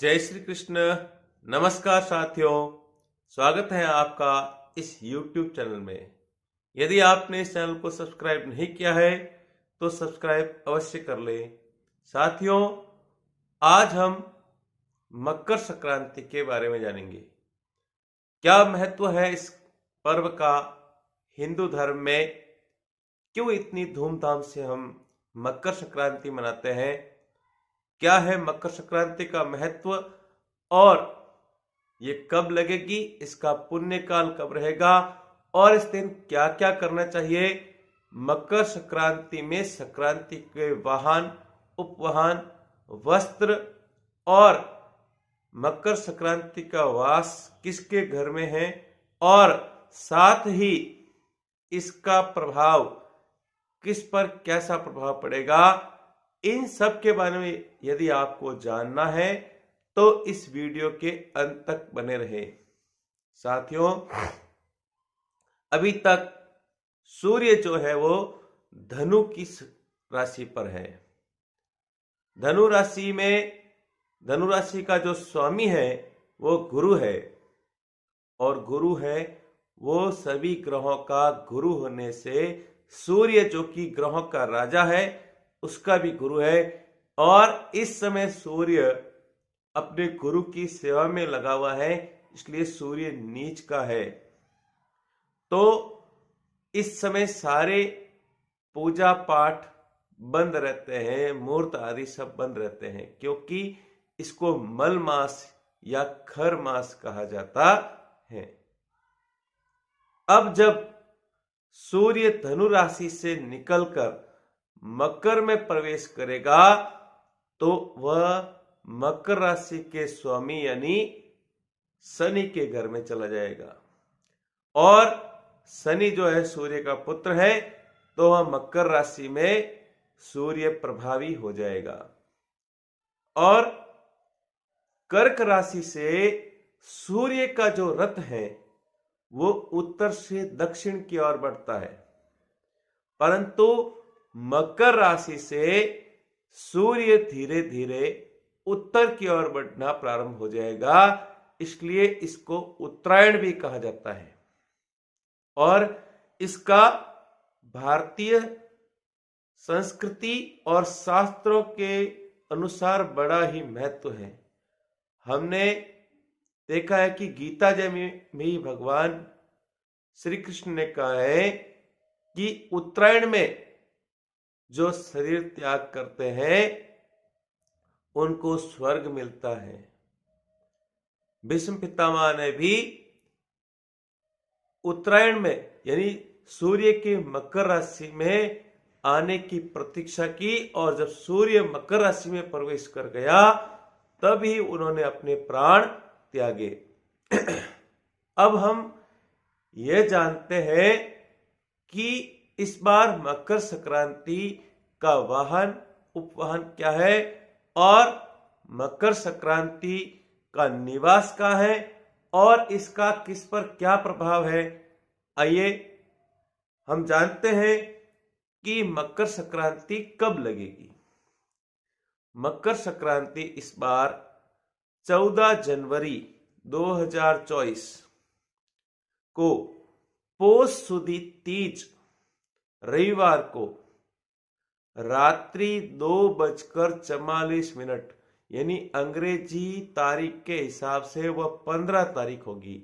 जय श्री कृष्ण। नमस्कार साथियों, स्वागत है आपका इस YouTube चैनल में। यदि आपने इस चैनल को सब्सक्राइब नहीं किया है तो सब्सक्राइब अवश्य कर लें। साथियों, आज हम मकर संक्रांति के बारे में जानेंगे। क्या महत्व है इस पर्व का हिंदू धर्म में, क्यों इतनी धूमधाम से हम मकर संक्रांति मनाते हैं, क्या है मकर संक्रांति का महत्व और ये कब लगेगी, इसका पुण्य काल कब रहेगा और इस दिन क्या क्या करना चाहिए। मकर संक्रांति में संक्रांति के वाहन, उपवाहन, वस्त्र और मकर संक्रांति का वास किसके घर में है और साथ ही इसका प्रभाव किस पर कैसा प्रभाव पड़ेगा, इन सब के बारे में यदि आपको जानना है तो इस वीडियो के अंत तक बने रहे। साथियों, अभी तक सूर्य जो है वो धनु की राशि पर है। धनु राशि का जो स्वामी है वो गुरु है और गुरु है वो सभी ग्रहों का गुरु होने से सूर्य जो कि ग्रहों का राजा है उसका भी गुरु है और इस समय सूर्य अपने गुरु की सेवा में लगा हुआ है, इसलिए सूर्य नीच का है। तो इस समय सारे पूजा पाठ बंद रहते हैं, मुहूर्त आदि सब बंद रहते हैं, क्योंकि इसको मल मास या खर मास कहा जाता है। अब जब सूर्य धनु राशि से निकलकर मकर में प्रवेश करेगा तो वह मकर राशि के स्वामी यानी शनि के घर में चला जाएगा और शनि जो है सूर्य का पुत्र है तो वह मकर राशि में सूर्य प्रभावी हो जाएगा और कर्क राशि से सूर्य का जो रथ है वो उत्तर से दक्षिण की ओर बढ़ता है, परंतु मकर राशि से सूर्य धीरे धीरे उत्तर की ओर बढ़ना प्रारंभ हो जाएगा, इसलिए इसको उत्तरायण भी कहा जाता है और इसका भारतीय संस्कृति और शास्त्रों के अनुसार बड़ा ही महत्व है। हमने देखा है कि गीता जी में भी भगवान श्री कृष्ण ने कहा है कि उत्तरायण में जो शरीर त्याग करते हैं उनको स्वर्ग मिलता है। भीष्म पितामह ने भी उत्तरायण में यानी सूर्य के मकर राशि में आने की प्रतीक्षा की और जब सूर्य मकर राशि में प्रवेश कर गया तभी उन्होंने अपने प्राण त्यागे। अब हम ये जानते हैं कि इस बार मकर संक्रांति का वाहन, उपवाहन क्या है और मकर संक्रांति का निवास कहाँ है और इसका किस पर क्या प्रभाव है। आइए हम जानते हैं कि मकर संक्रांति कब लगेगी। मकर संक्रांति इस बार 14 जनवरी 2024 को पौष सुदी तीज रविवार को रात्रि 2:44 यानी अंग्रेजी तारीख के हिसाब से वह 15 तारीख होगी।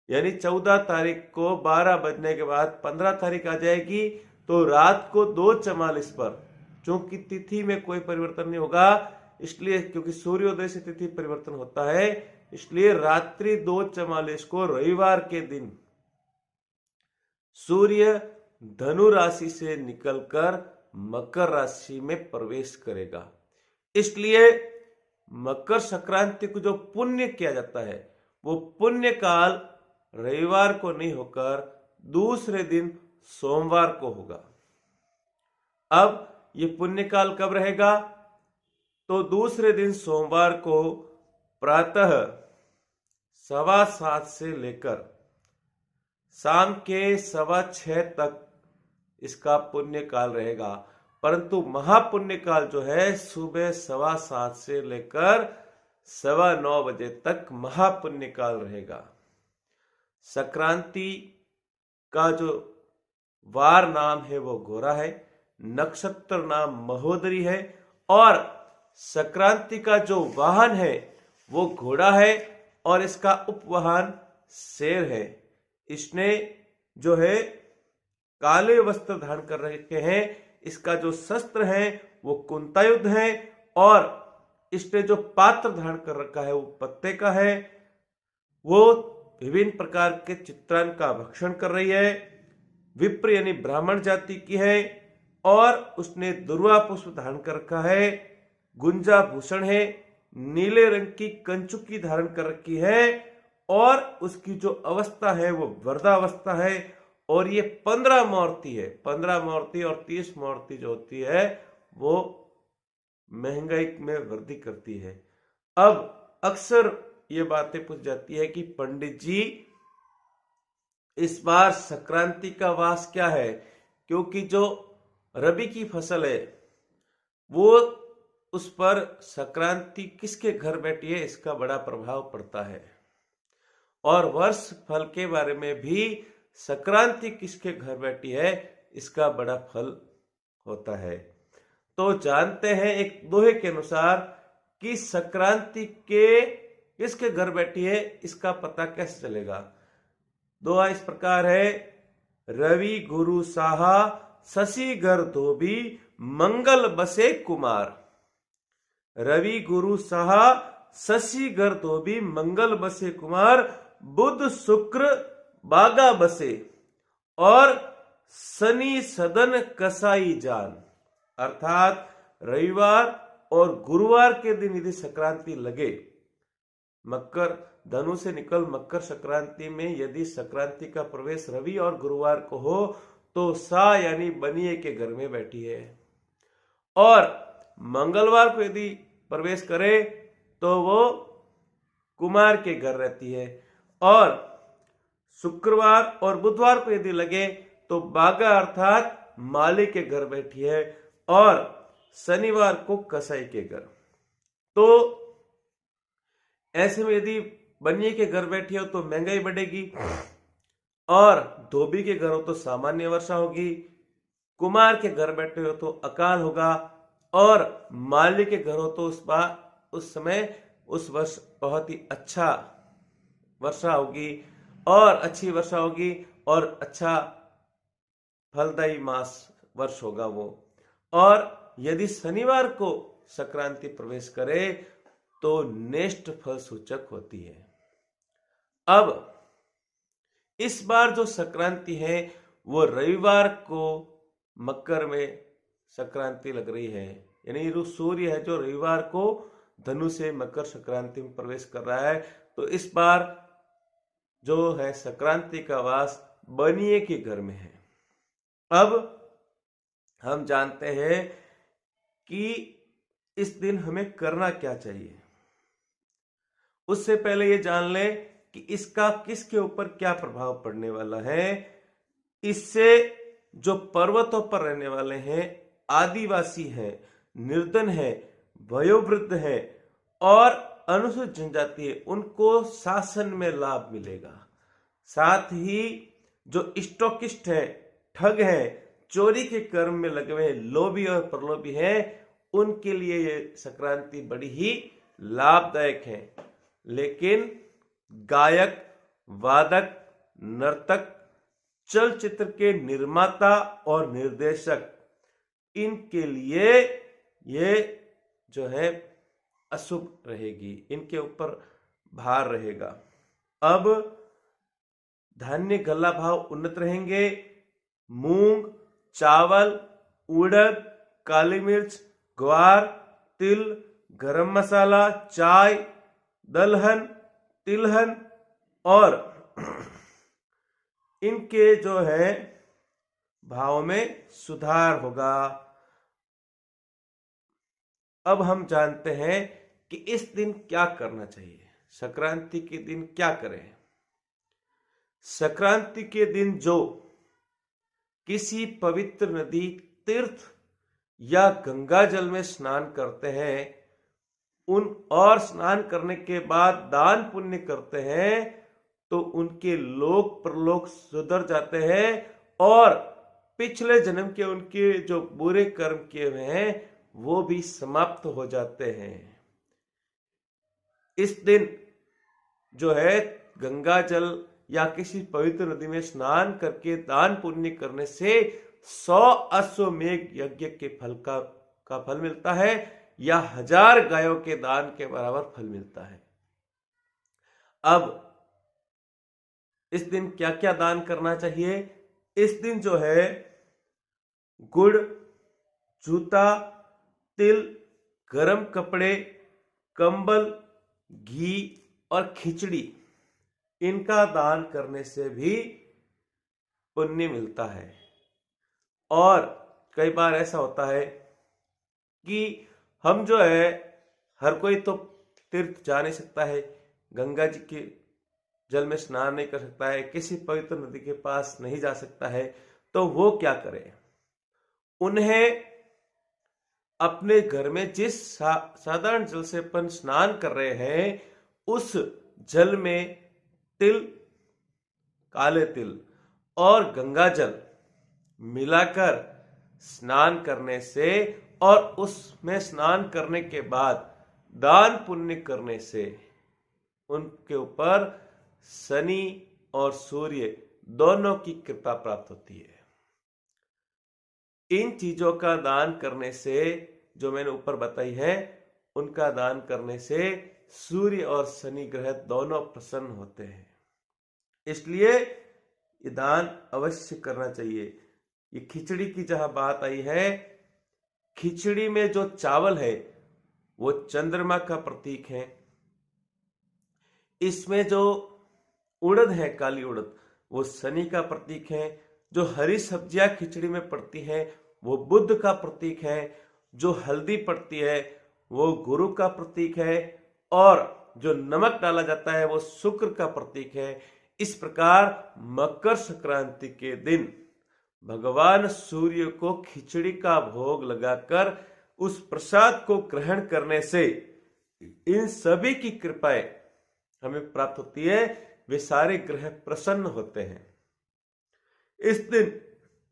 यानी 14 तारीख को 12 बजने के बाद 15 तारीख आ जाएगी तो रात को 2:44 पर, चूंकि तिथि में कोई परिवर्तन नहीं होगा इसलिए, क्योंकि सूर्योदय से तिथि परिवर्तन होता है, इसलिए रात्रि 2:44 को रविवार के दिन सूर्य धनु राशि से निकलकर मकर राशि में प्रवेश करेगा। इसलिए मकर संक्रांति को जो पुण्य किया जाता है वो पुण्य काल रविवार को नहीं होकर दूसरे दिन सोमवार को होगा। अब ये पुण्य काल कब रहेगा तो दूसरे दिन सोमवार को प्रातः 7:15 से लेकर शाम के 6:15 तक इसका पुण्य काल रहेगा। परंतु महापुण्य काल जो है सुबह 7:15 से लेकर 9:15 तक महापुण्य काल रहेगा। संक्रांति का जो वार नाम है वो गोरा है, नक्षत्र नाम महोदरी है और संक्रांति का जो वाहन है वो घोड़ा है और इसका उपवाहन शेर है। इसने जो है काले वस्त्र धारण कर रखे हैं। इसका जो शस्त्र है वो कुंतायुध है और इसने जो पात्र धारण कर रखा है वो पत्ते का है। वो विभिन्न प्रकार के चित्रान्न का भक्षण कर रही है। विप्र यानी ब्राह्मण जाति की है और उसने दुर्वा पुष्प धारण कर रखा है। गुंजा भूषण है, नीले रंग की कंचुकी धारण कर रखी है और उसकी जो अवस्था है वो वरदावस्था है और ये 15 मूर्ति है। 15 मूर्ति और 30 मूर्ति जो होती है वो महंगाई में वृद्धि करती है। अब अक्सर ये बातें पूछ जाती है कि पंडित जी इस बार संक्रांति का वास क्या है, क्योंकि जो रबी की फसल है वो उस पर संक्रांति किसके घर बैठी है इसका बड़ा प्रभाव पड़ता है और वर्ष फल के बारे में भी संक्रांति किसके घर बैठी है इसका बड़ा फल होता है। तो जानते हैं एक दोहे के अनुसार कि संक्रांति के किसके घर बैठी है इसका पता कैसे चलेगा। दोहा इस प्रकार है, रवि गुरु साहा शशि घर धोबी मंगल बसे कुमार। रवि गुरु साहा शशि घर धोबी मंगल बसे कुमार, बुध शुक्र बागा बसे और शनि सदन कसाई जान। अर्थात रविवार और गुरुवार के दिन यदि संक्रांति लगे, मकर धनु से निकल मकर संक्रांति में यदि संक्रांति का प्रवेश रवि और गुरुवार को हो तो सा यानी बनिए के घर में बैठी है और मंगलवार को यदि प्रवेश करे तो वो कुमार के घर रहती है और शुक्रवार और बुधवार को यदि लगे तो बागा अर्थात माली के घर बैठी है और शनिवार को कसाई के घर। तो ऐसे में यदि बनिए के घर बैठी हो तो महंगाई बढ़ेगी और धोबी के घर हो तो सामान्य वर्षा होगी, कुमार के घर बैठे हो तो अकाल होगा और माली के घर हो तो उस समय उस वर्ष बहुत ही अच्छा वर्षा होगी और अच्छी वर्षा होगी और अच्छा फलदायी मास वर्ष होगा वो। और यदि शनिवार को संक्रांति प्रवेश करे तो नेष्ट फल सूचक होती है। अब इस बार जो संक्रांति है वो रविवार को मकर में संक्रांति लग रही है, यानी जो सूर्य है जो रविवार को धनु से मकर संक्रांति में प्रवेश कर रहा है। तो इस बार जो है संक्रांति का वास बनिए के घर में है। अब हम जानते हैं कि इस दिन हमें करना क्या चाहिए। उससे पहले ये जान लें कि इसका किसके ऊपर क्या प्रभाव पड़ने वाला है। इससे जो पर्वतों पर रहने वाले हैं, आदिवासी हैं, निर्धन है, वयोवृद्ध है और अनुसूचित जनजाति है, उनको शासन में लाभ मिलेगा। साथ ही जो स्टॉकिस्ट है, ठग है, चोरी के कर्म में लगे हुए लोभी और प्रलोभी हैं, उनके लिए ये संक्रांति बड़ी ही लाभदायक है। लेकिन गायक, वादक, नर्तक, चलचित्र के निर्माता और निर्देशक, इनके लिए ये जो है अशुभ रहेगी, इनके ऊपर भार रहेगा। अब धान्य गल्ला भाव उन्नत रहेंगे। मूंग, चावल, उड़द, काली मिर्च, ग्वार, तिल, गरम मसाला, चाय, दलहन, तिलहन और इनके जो है भाव में सुधार होगा। अब हम जानते हैं कि इस दिन क्या करना चाहिए, संक्रांति के दिन क्या करें। संक्रांति के दिन जो किसी पवित्र नदी, तीर्थ या गंगा जल में स्नान करते हैं उन और स्नान करने के बाद दान पुण्य करते हैं तो उनके लोक परलोक सुधर जाते हैं और पिछले जन्म के उनके जो बुरे कर्म किए हुए हैं वो भी समाप्त हो जाते हैं। इस दिन जो है गंगा जल या किसी पवित्र नदी में स्नान करके दान पुण्य करने से 100 अश्वमेध यज्ञ के फल का फल मिलता है या 1000 गायों के दान के बराबर फल मिलता है। अब इस दिन क्या क्या दान करना चाहिए? इस दिन जो है गुड़, जूता, तिल, गरम कपड़े, कंबल, घी और खिचड़ी, इनका दान करने से भी पुण्य मिलता है। और कई बार ऐसा होता है कि हम जो है हर कोई तो तीर्थ जा नहीं सकता है, गंगा जी के जल में स्नान नहीं कर सकता है, किसी पवित्र नदी के पास नहीं जा सकता है, तो वो क्या करे? उन्हें अपने घर में जिस साधारण जल से अपन स्नान कर रहे हैं उस जल में तिल, काले तिल और गंगा जल मिलाकर स्नान करने से और उसमें स्नान करने के बाद दान पुण्य करने से उनके ऊपर शनि और सूर्य दोनों की कृपा प्राप्त होती है। इन चीजों का दान करने से, जो मैंने ऊपर बताई है, उनका दान करने से सूर्य और शनि ग्रह दोनों प्रसन्न होते हैं। इसलिए ये दान अवश्य करना चाहिए। ये खिचड़ी की जहां बात आई है, खिचड़ी में जो चावल है वो चंद्रमा का प्रतीक है। इसमें जो उड़द है, काली उड़द, वो शनि का प्रतीक है। जो हरी सब्जियां खिचड़ी में पड़ती हैं वो बुध का प्रतीक है। जो हल्दी पड़ती है वो गुरु का प्रतीक है और जो नमक डाला जाता है वो शुक्र का प्रतीक है। इस प्रकार मकर संक्रांति के दिन भगवान सूर्य को खिचड़ी का भोग लगाकर उस प्रसाद को ग्रहण करने से इन सभी की कृपाएं हमें प्राप्त होती है। वे सारे ग्रह प्रसन्न होते हैं। इस दिन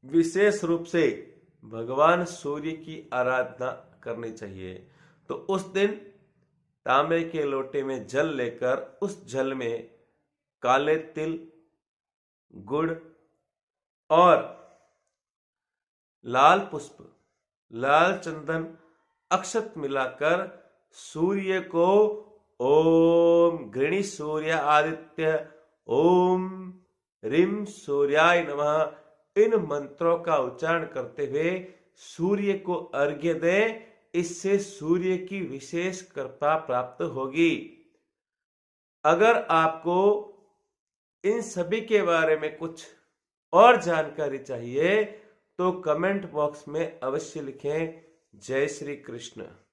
विशेष रूप से भगवान सूर्य की आराधना करनी चाहिए। तो उस दिन तांबे के लोटे में जल लेकर उस जल में काले तिल, गुड़ और लाल पुष्प, लाल चंदन, अक्षत मिलाकर सूर्य को ओम गृणी सूर्य आदित्य ओम ह्रीं सूर्याय नमः इन मंत्रों का उच्चारण करते हुए सूर्य को अर्घ्य दें। इससे सूर्य की विशेष कृपा प्राप्त होगी। अगर आपको इन सभी के बारे में कुछ और जानकारी चाहिए तो कमेंट बॉक्स में अवश्य लिखें। जय श्री कृष्ण।